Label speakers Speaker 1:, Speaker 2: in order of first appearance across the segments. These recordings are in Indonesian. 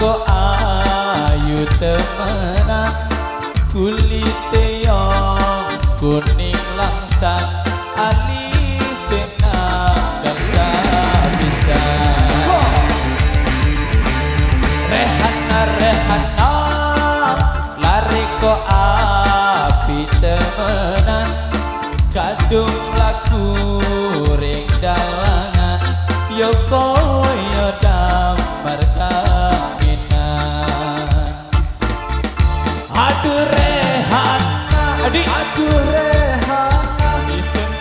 Speaker 1: kok ayu temenan, kulite yo kuning langsat, alis enak gak bisa. Rehana lari kok api temenan, kadung laku ring dalanan, yo koyo damar kaminan. Aduh Rehana, aduh Rehana, iseng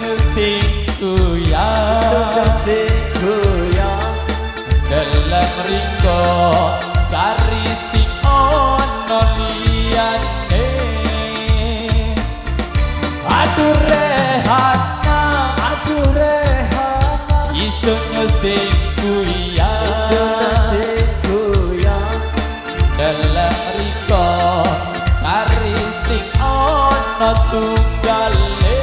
Speaker 1: goyang, dalam riko kari sing ono liyane. Aduh Rehana, iseng goyang, dalam riko kari sing ono tunggale.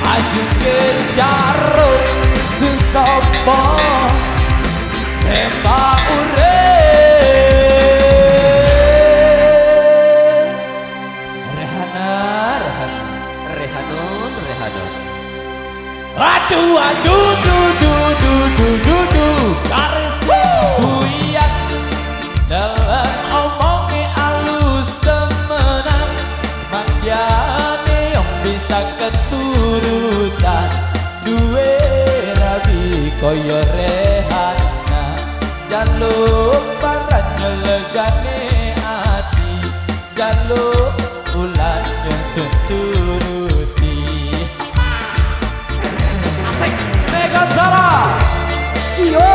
Speaker 1: Aju ke jaruk sesopo tembak Aduh, karis kuyak dalam omongi alus temenan, manjane yang bisa keturutan, duwe rabi koyo Rehana, jaluk paran nyelegane ati, jaluk ulan yang seturuti. Megazara, iyo.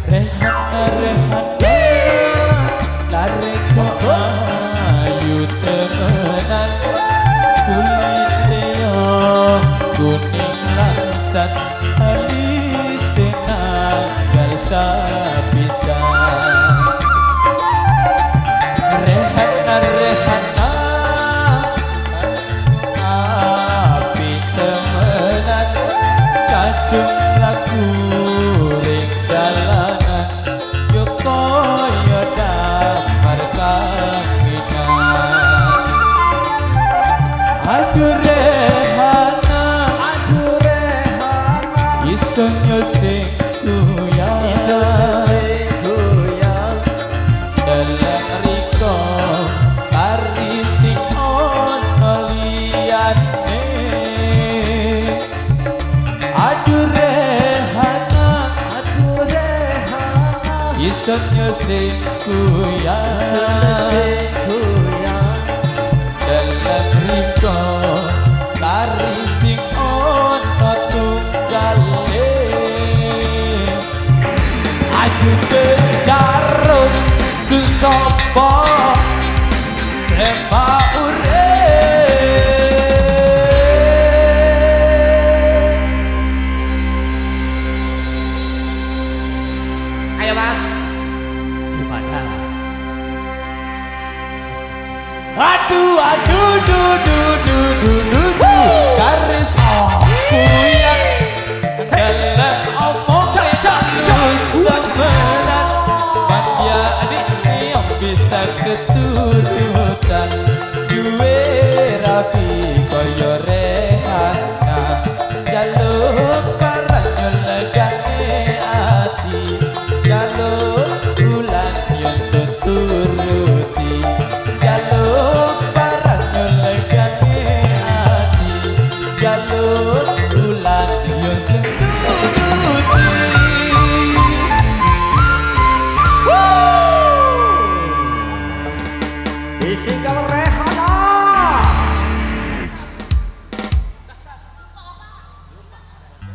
Speaker 1: Rehana, lari kok ayu temenan, kulite yo kuning langsat, alis enak gak bisa. Rehana, api temenan, kadung laku ring dalanan, yo koyo damar kaminan. Aduh Rehana, iseng sing goyang, dalam riko kari sing ono liyane. Aduh Rehana, iseng sing goyang, dalam riko kari sing ono tunggale. Aju ke jaruk sesopo tembak
Speaker 2: Ayo Mas,
Speaker 1: gimana? Karis kuyak dalam omong alus temenan, manja adik yang bisa keturutan, duwe rapi koyo Rehana, jaluk paran nyelegane ati, jaluk ulan yang seturuti, jaluk paran nyelegane ati, jaluk ulan yang